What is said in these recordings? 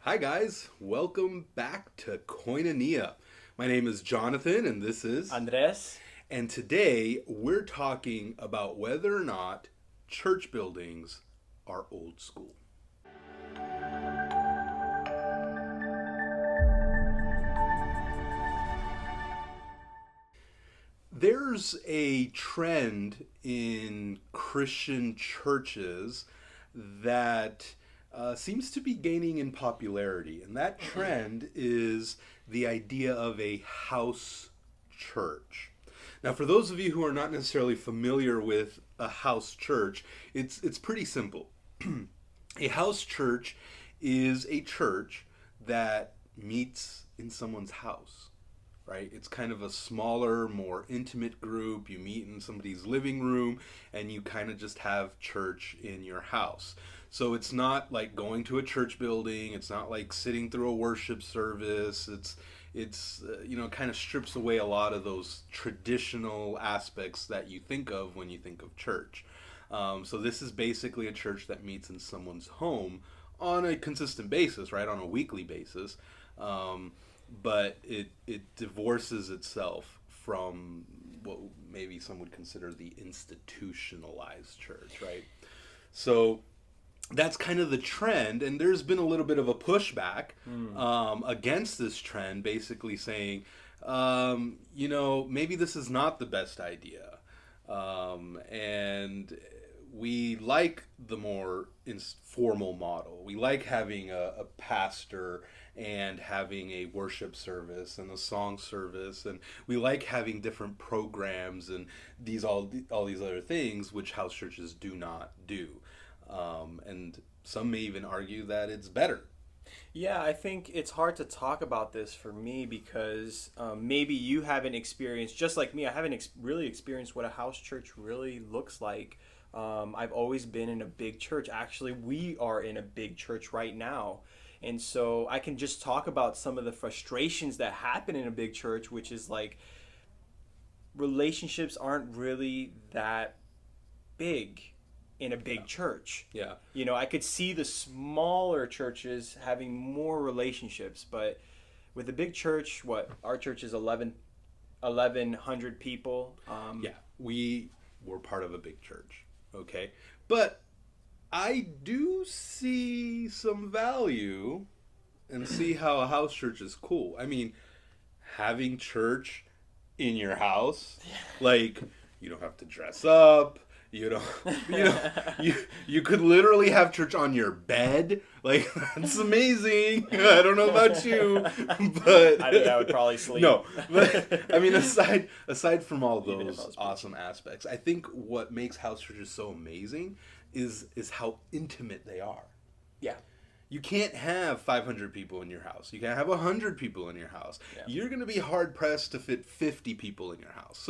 Hi, guys. Welcome back to Koinonia. My name is Jonathan, and this is. Andres? And today we're talking about whether or not church buildings are old school. There's a trend in Christian churches that seems to be gaining in popularity, and that trend is the idea of a house church. Now, for those of you who are not necessarily familiar with a house church, it's pretty simple. A house church is a church that meets in someone's house, right? It's kind of a smaller, more intimate group. You meet in somebody's living room and you kind of just have church in your house. So it's not like going to a church building. It's not like sitting through a worship service. It's kind of strips away a lot of those traditional aspects that you think of when you think of church. So this is basically a church that meets in someone's home on a consistent basis, right? On a weekly basis. But it divorces itself from what maybe some would consider the institutionalized church, right? So that's kind of the trend, and there's been a little bit of a pushback against this trend, basically saying, maybe this is not the best idea, and we like the more formal model. We like having a pastor and having a worship service and a song service, and we like having different programs and all these other things which house churches do not do. And some may even argue that it's better. Yeah, I think it's hard to talk about this for me because maybe you haven't experienced, just like me, I haven't really experienced what a house church really looks like. I've always been in a big church. Actually, we are in a big church right now. And so I can just talk about some of the frustrations that happen in a big church, which is like relationships aren't really that big in a big church. Yeah. I could see the smaller churches having more relationships, but with a big church, what our church is 1,100 people. Yeah. We were part of a big church. Okay. But I do see some value and see how a house church is cool. I mean, having church in your house, like, you don't have to dress up. You know, you could literally have church on your bed. Like, that's amazing. I don't know about you, but I think I would probably sleep. No, but I mean, aside from all Even if I those was awesome aspects, I think what makes house churches so amazing is how intimate they are. Yeah. You can't have 500 people in your house. You can't have 100 people in your house. Yeah. You're going to be hard pressed to fit 50 people in your house.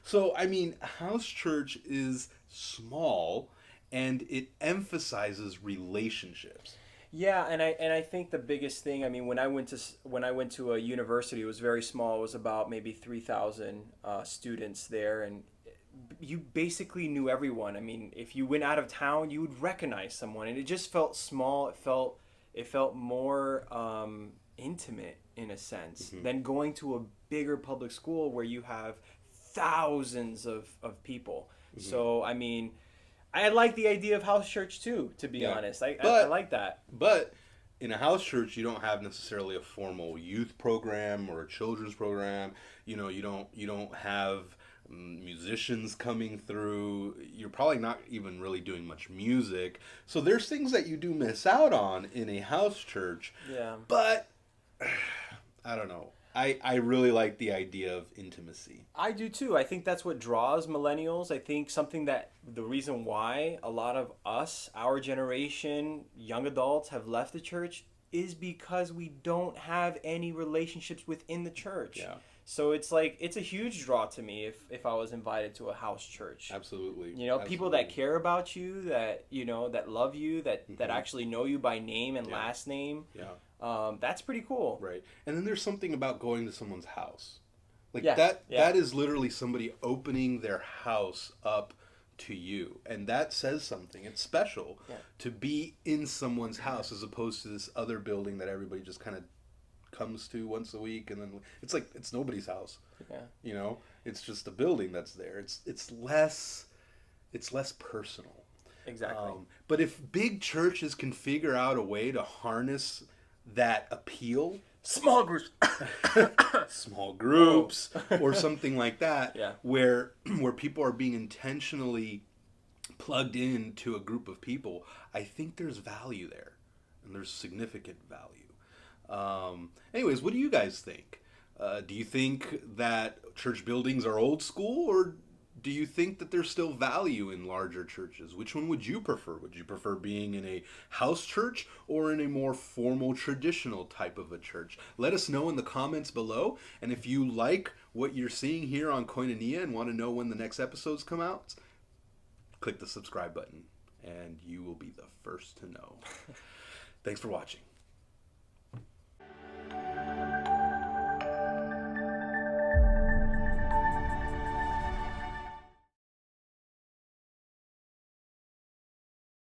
So I mean, house church is small and it emphasizes relationships. Yeah, and I think the biggest thing, I mean, when I went to a university, it was very small. It was about maybe 3,000 students there, and you basically knew everyone. I mean, if you went out of town, you would recognize someone, and it just felt small. It felt more intimate in a sense than going to a bigger public school where you have thousands of people. So I mean, I like the idea of house church too, to be honest. I like that. But in a house church, you don't have necessarily a formal youth program or a children's program. You don't have musicians coming through. You're probably not even really doing much music. So there's things that you do miss out on in a house church. Yeah. But I don't know. I really like the idea of intimacy. I do too. I think that's what draws millennials. I think the reason why a lot of us, our generation, young adults have left the church is because we don't have any relationships within the church. Yeah. So it's like, it's a huge draw to me if I was invited to a house church. Absolutely. People that care about you, that love you, that actually know you by name and last name. Yeah. That's pretty cool. Right. And then there's something about going to someone's house. Like Yeah, that yeah. that is literally somebody opening their house up to you, and that says something. It's special to be in someone's house as opposed to this other building that everybody just kind of comes to once a week, and then it's like it's nobody's house. You know, it's just a building that's there. It's less personal. Exactly. But if big churches can figure out a way to harness that appeal, small groups, or something like that, where people are being intentionally plugged into a group of people, I think there's value there, and there's significant value. Anyways, what do you guys think? Do you think that church buildings are old school, or do you think that there's still value in larger churches? Which one would you prefer? Would you prefer being in a house church or in a more formal, traditional type of a church? Let us know in the comments below. And if you like what you're seeing here on Koinonia and want to know when the next episodes come out, click the subscribe button and you will be the first to know. Thanks for watching.